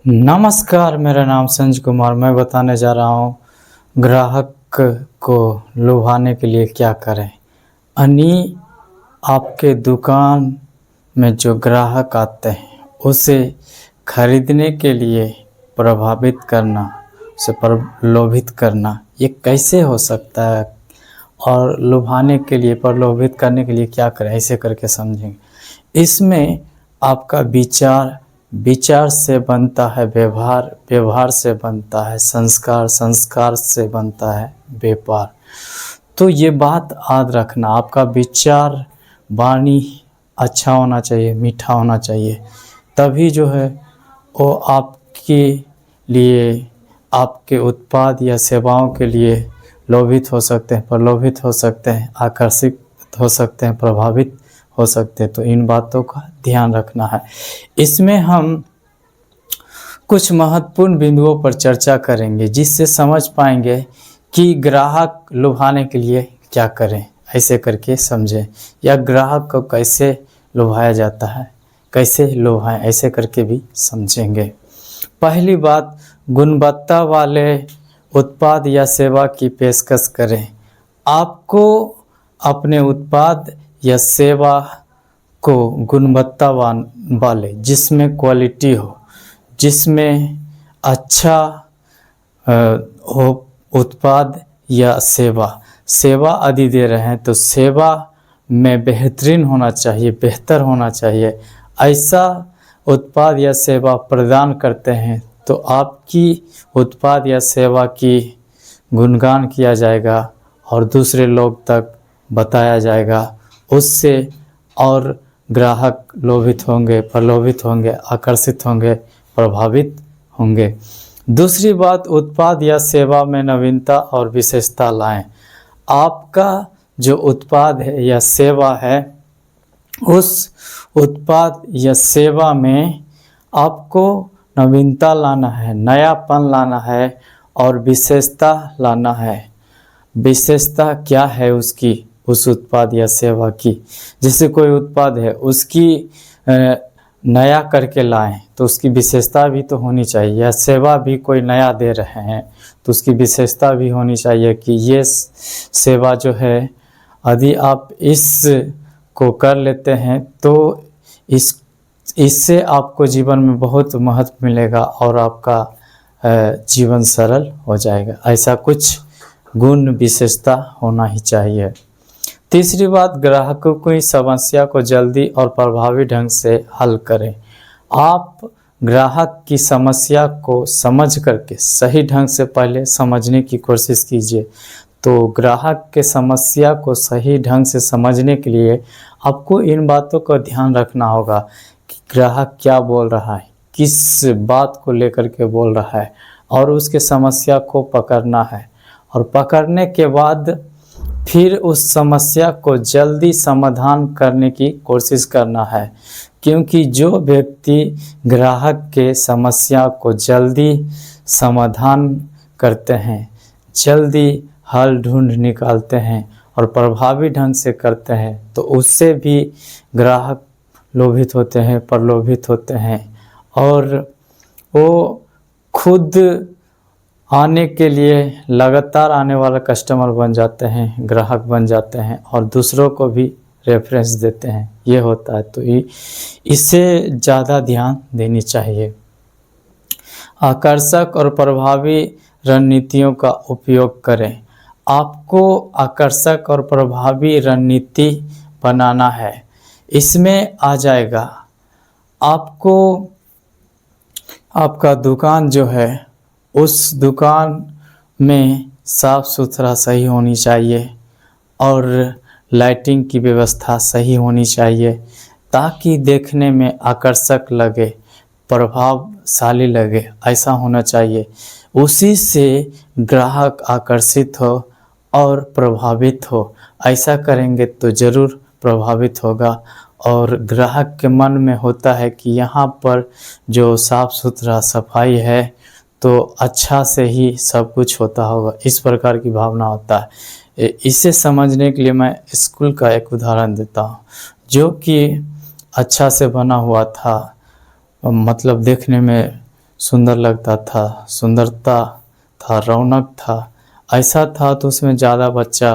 नमस्कार, मेरा नाम संजय कुमार। मैं बताने जा रहा हूँ ग्राहक को लुभाने के लिए क्या करें। आपके दुकान में जो ग्राहक आते हैं उसे खरीदने के लिए प्रभावित करना, उसे प्रलोभित करना, ये कैसे हो सकता है और लुभाने के लिए, प्रलोभित करने के लिए क्या करें, ऐसे करके समझेंगे। इसमें आपका विचार से बनता है व्यवहार, व्यवहार से बनता है संस्कार, संस्कार से बनता है व्यापार। तो ये बात याद रखना, आपका विचार वाणी अच्छा होना चाहिए, मीठा होना चाहिए, तभी जो है वो आपके लिए, आपके उत्पाद या सेवाओं के लिए लोभित हो सकते हैं, प्रलोभित हो सकते हैं, आकर्षित हो सकते हैं, प्रभावित हो सकते हैं। तो इन बातों का ध्यान रखना है। इसमें हम कुछ महत्वपूर्ण बिंदुओं पर चर्चा करेंगे जिससे समझ पाएंगे कि ग्राहक लुभाने के लिए क्या करें, ऐसे करके समझें, या ग्राहक को कैसे लुभाया जाता है, कैसे लुभाएं, ऐसे करके भी समझेंगे। पहली बात, गुणवत्ता वाले उत्पाद या सेवा की पेशकश करें। आपको अपने उत्पाद या सेवा को गुणवत्ता वाले, जिसमें क्वालिटी हो, जिसमें अच्छा हो उत्पाद या सेवा यदि दे रहे हैं तो सेवा में बेहतरीन होना चाहिए, बेहतर होना चाहिए। ऐसा उत्पाद या सेवा प्रदान करते हैं तो आपकी उत्पाद या सेवा की गुणगान किया जाएगा और दूसरे लोग तक बताया जाएगा। उससे और ग्राहक लोभित होंगे, प्रलोभित होंगे, आकर्षित होंगे, प्रभावित होंगे। दूसरी बात, उत्पाद या सेवा में नवीनता और विशेषता लाएं। आपका जो उत्पाद है या सेवा है, उस उत्पाद या सेवा में आपको नवीनता लाना है, नयापन लाना है और विशेषता लाना है। विशेषता क्या है उसकी, उस उत्पाद या सेवा की? जैसे कोई उत्पाद है, उसकी नया करके लाएं तो उसकी विशेषता भी तो होनी चाहिए, या सेवा भी कोई नया दे रहे हैं तो उसकी विशेषता भी होनी चाहिए कि ये सेवा जो है, यदि आप इस को कर लेते हैं तो इससे आपको जीवन में बहुत महत्व मिलेगा और आपका जीवन सरल हो जाएगा। ऐसा कुछ गुण विशेषता होना ही चाहिए। तीसरी बात, ग्राहकों की समस्या को जल्दी और प्रभावी ढंग से हल करें। आप ग्राहक की समस्या को समझ करके सही ढंग से पहले समझने की कोशिश कीजिए। तो ग्राहक के समस्या को सही ढंग से समझने के लिए आपको इन बातों का ध्यान रखना होगा कि ग्राहक क्या बोल रहा है, किस बात को लेकर के बोल रहा है, और उसके समस्या को पकड़ना है। और पकड़ने के बाद फिर उस समस्या को जल्दी समाधान करने की कोशिश करना है, क्योंकि जो व्यक्ति ग्राहक के समस्या को जल्दी समाधान करते हैं, जल्दी हल ढूंढ निकालते हैं और प्रभावी ढंग से करते हैं, तो उससे भी ग्राहक लोभित होते हैं, प्रलोभित होते हैं और वो खुद आने के लिए लगातार आने वाला कस्टमर बन जाते हैं, ग्राहक बन जाते हैं और दूसरों को भी रेफरेंस देते हैं। ये होता है, तो इससे ज़्यादा ध्यान देनी चाहिए। आकर्षक और प्रभावी रणनीतियों का उपयोग करें। आपको आकर्षक और प्रभावी रणनीति बनाना है। इसमें आ जाएगा आपको, आपका दुकान जो है, उस दुकान में साफ़ सुथरा सही होनी चाहिए और लाइटिंग की व्यवस्था सही होनी चाहिए, ताकि देखने में आकर्षक लगे, प्रभावशाली लगे, ऐसा होना चाहिए। उसी से ग्राहक आकर्षित हो और प्रभावित हो। ऐसा करेंगे तो ज़रूर प्रभावित होगा और ग्राहक के मन में होता है कि यहाँ पर जो साफ़ सुथरा सफाई है तो अच्छा से ही सब कुछ होता होगा, इस प्रकार की भावना होता है। इसे समझने के लिए मैं स्कूल का एक उदाहरण देता हूँ, जो कि अच्छा से बना हुआ था, मतलब देखने में सुंदर लगता था, सुंदरता था, रौनक था, ऐसा था तो उसमें ज़्यादा बच्चा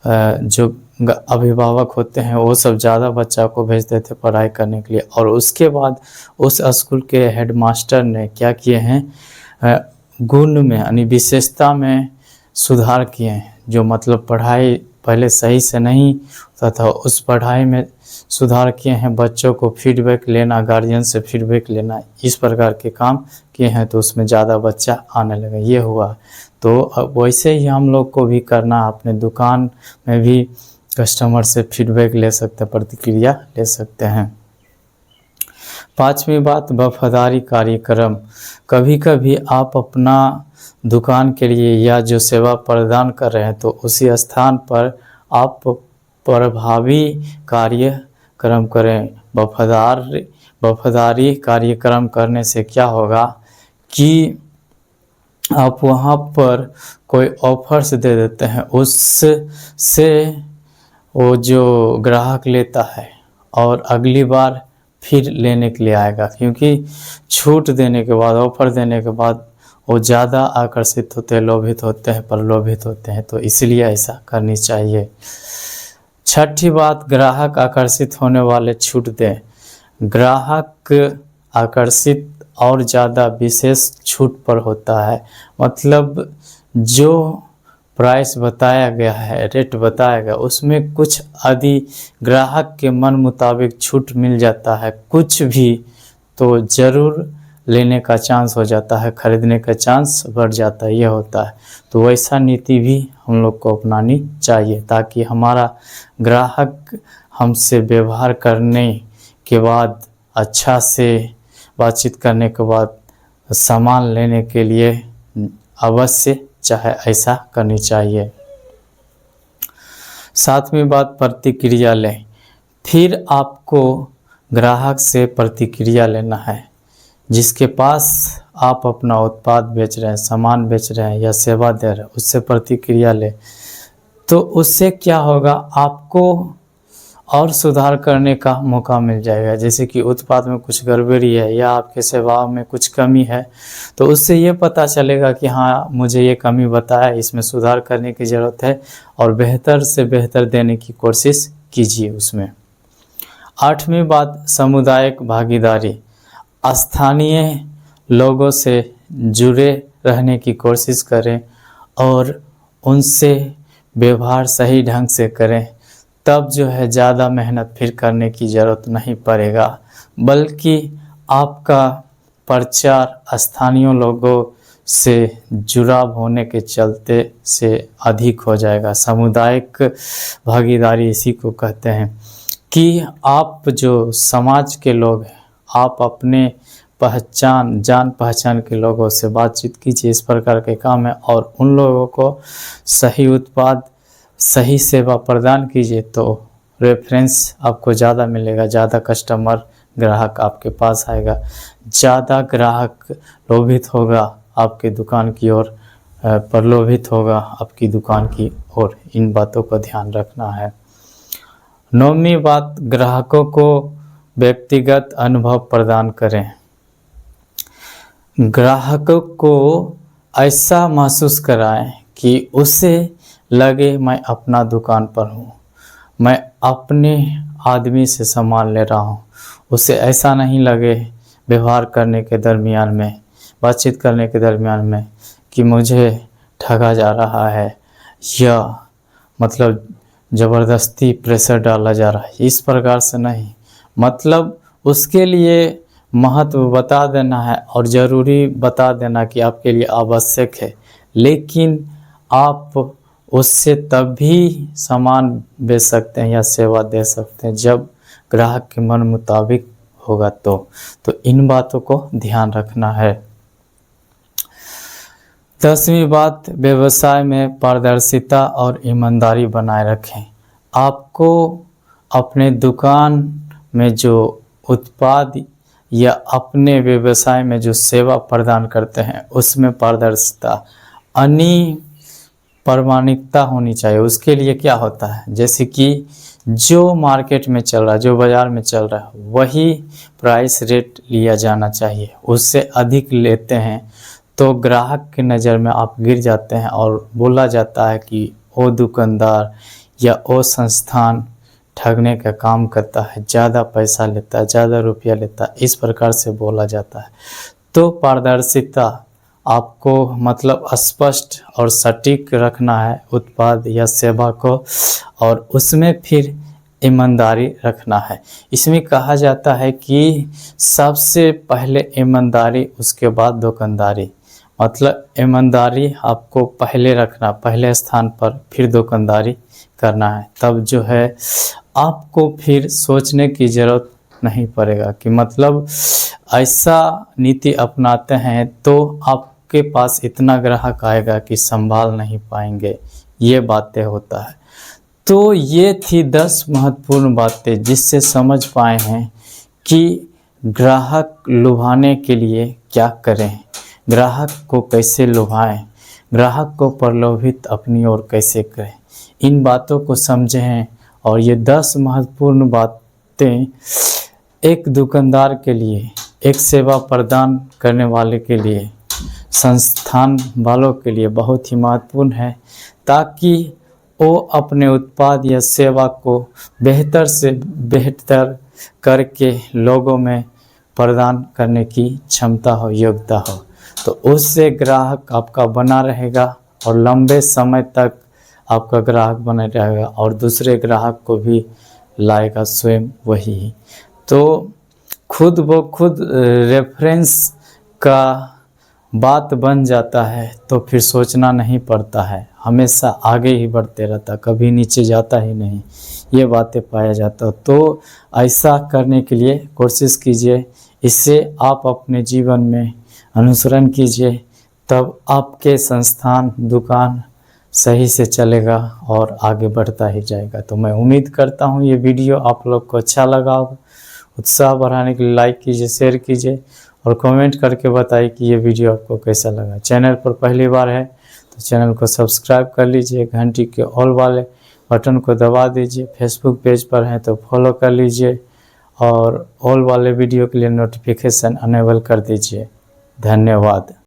जो अभिभावक होते हैं वो सब ज़्यादा बच्चा को भेजते थे पढ़ाई करने के लिए। और उसके बाद उस स्कूल के हेडमास्टर ने क्या किए हैं, गुण में यानी विशेषता में सुधार किए हैं। जो मतलब पढ़ाई पहले सही से नहीं होता था, उस पढ़ाई में सुधार किए हैं। बच्चों को फीडबैक लेना, गार्जियन से फीडबैक लेना, इस प्रकार के काम किए हैं तो उसमें ज़्यादा बच्चा आने लगा। ये हुआ तो अब वैसे ही हम लोग को भी करना, अपने दुकान में भी कस्टमर से फीडबैक ले सकते हैं, प्रतिक्रिया ले सकते हैं। 5वीं बात, वफादारी कार्यक्रम। कभी कभी आप अपना दुकान के लिए या जो सेवा प्रदान कर रहे हैं तो उसी स्थान पर आप प्रभावी कार्यक्रम करें। वफादारी कार्यक्रम करने से क्या होगा कि आप वहाँ पर कोई ऑफर्स दे देते हैं, उससे वो जो ग्राहक लेता है और अगली बार फिर लेने के लिए आएगा, क्योंकि छूट देने के बाद, ऑफर देने के बाद वो ज़्यादा आकर्षित होते हैं, लोभित होते हैं, प्रलोभित होते हैं। तो इसलिए ऐसा करनी चाहिए। 6ठी बात, ग्राहक आकर्षित होने वाले छूट दें। ग्राहक आकर्षित और ज़्यादा विशेष छूट पर होता है। मतलब जो प्राइस बताया गया है, रेट बताया गया, उसमें कुछ यदि ग्राहक के मन मुताबिक छूट मिल जाता है कुछ भी, तो ज़रूर लेने का चांस हो जाता है, खरीदने का चांस बढ़ जाता है। यह होता है तो वैसा नीति भी हम लोग को अपनानी चाहिए, ताकि हमारा ग्राहक हमसे व्यवहार करने के बाद, अच्छा से बातचीत करने के बाद सामान लेने के लिए अवश्य चाहे, ऐसा करनी चाहिए। 7वीं बात, प्रतिक्रिया लें। फिर आपको ग्राहक से प्रतिक्रिया लेना है। जिसके पास आप अपना उत्पाद बेच रहे हैं, सामान बेच रहे हैं या सेवा दे रहे हैं, उससे प्रतिक्रिया लें तो उससे क्या होगा, आपको और सुधार करने का मौका मिल जाएगा। जैसे कि उत्पाद में कुछ गड़बड़ी है या आपके सेवा में कुछ कमी है, तो उससे ये पता चलेगा कि हाँ, मुझे ये कमी बताया, इसमें सुधार करने की ज़रूरत है और बेहतर से बेहतर देने की कोशिश कीजिए उसमें। 8वीं बात, सामुदायिक भागीदारी। स्थानीय लोगों से जुड़े रहने की कोशिश करें और उनसे व्यवहार सही ढंग से करें, तब जो है ज़्यादा मेहनत फिर करने की ज़रूरत नहीं पड़ेगा, बल्कि आपका प्रचार स्थानीय लोगों से जुड़ाव होने के चलते से अधिक हो जाएगा। सामुदायिक भागीदारी इसी को कहते हैं कि आप जो समाज के लोग हैं, आप अपने जान पहचान के लोगों से बातचीत कीजिए, इस प्रकार के काम है, और उन लोगों को सही उत्पाद, सही सेवा प्रदान कीजिए तो रेफरेंस आपको ज़्यादा मिलेगा, ज़्यादा कस्टमर, ग्राहक आपके पास आएगा, ज़्यादा ग्राहक लोभित होगा आपके दुकान की ओर, प्रलोभित होगा आपकी दुकान की ओर। इन बातों का ध्यान रखना है। 9वीं बात, ग्राहकों को व्यक्तिगत अनुभव प्रदान करें। ग्राहकों को ऐसा महसूस कराएं कि उसे लगे मैं अपना दुकान पर हूँ, मैं अपने आदमी से सामान ले रहा हूँ। उसे ऐसा नहीं लगे व्यवहार करने के दरमियान में, बातचीत करने के दरमियान में, कि मुझे ठगा जा रहा है या मतलब ज़बरदस्ती प्रेशर डाला जा रहा है। इस प्रकार से नहीं, मतलब उसके लिए महत्व बता देना है और ज़रूरी बता देना कि आपके लिए आवश्यक है, लेकिन आप उससे तभी सामान बेच सकते हैं या सेवा दे सकते हैं जब ग्राहक के मन मुताबिक होगा। तो इन बातों को ध्यान रखना है। 10वीं बात, व्यवसाय में पारदर्शिता और ईमानदारी बनाए रखें। आपको अपने दुकान में जो उत्पाद या अपने व्यवसाय में जो सेवा प्रदान करते हैं उसमें पारदर्शिता, प्रामाणिकता होनी चाहिए। उसके लिए क्या होता है, जैसे कि जो मार्केट में चल रहा है, जो बाज़ार में चल रहा है वही प्राइस रेट लिया जाना चाहिए। उससे अधिक लेते हैं तो ग्राहक की नज़र में आप गिर जाते हैं और बोला जाता है कि वो दुकानदार या वो संस्थान ठगने का काम करता है, ज़्यादा पैसा लेता है, ज़्यादा रुपया लेता है, इस प्रकार से बोला जाता है। तो पारदर्शिता आपको मतलब स्पष्ट और सटीक रखना है उत्पाद या सेवा को, और उसमें फिर ईमानदारी रखना है। इसमें कहा जाता है कि सबसे पहले ईमानदारी, उसके बाद दुकानदारी। मतलब ईमानदारी आपको पहले रखना, पहले स्थान पर, फिर दुकानदारी करना है। तब जो है आपको फिर सोचने की ज़रूरत नहीं पड़ेगा कि मतलब ऐसा नीति अपनाते हैं तो आपके पास इतना ग्राहक आएगा कि संभाल नहीं पाएंगे, ये बातें होता है। तो ये थी 10 महत्वपूर्ण बातें जिससे समझ पाए हैं कि ग्राहक लुभाने के लिए क्या करें, ग्राहक को कैसे लुभाएं, ग्राहक को प्रलोभित अपनी ओर कैसे करें। इन बातों को समझे हैं और ये 10 महत्वपूर्ण बातें एक दुकानदार के लिए, एक सेवा प्रदान करने वाले के लिए, संस्थान वालों के लिए बहुत ही महत्वपूर्ण है, ताकि वो अपने उत्पाद या सेवा को बेहतर से बेहतर करके लोगों में प्रदान करने की क्षमता हो, योग्यता हो। तो उससे ग्राहक आपका बना रहेगा और लंबे समय तक आपका ग्राहक बना रहेगा और दूसरे ग्राहक को भी लाएगा स्वयं वही। तो खुद ब खुद रेफरेंस का बात बन जाता है तो फिर सोचना नहीं पड़ता है, हमेशा आगे ही बढ़ते रहता, कभी नीचे जाता ही नहीं, ये बातें पाया जाता। तो ऐसा करने के लिए कोशिश कीजिए, इससे आप अपने जीवन में अनुसरण कीजिए, तब आपके संस्थान, दुकान सही से चलेगा और आगे बढ़ता ही जाएगा। तो मैं उम्मीद करता हूँ ये वीडियो आप लोग को अच्छा लगा होगा। उत्साह बढ़ाने के लिए लाइक कीजिए, शेयर कीजिए और कमेंट करके बताइए कि ये वीडियो आपको कैसा लगा। चैनल पर पहली बार है तो चैनल को सब्सक्राइब कर लीजिए, घंटी के ऑल वाले बटन को दबा दीजिए। फेसबुक पेज पर हैं तो फॉलो कर लीजिए और ऑल वाले वीडियो के लिए नोटिफिकेशन अनेबल कर दीजिए। धन्यवाद।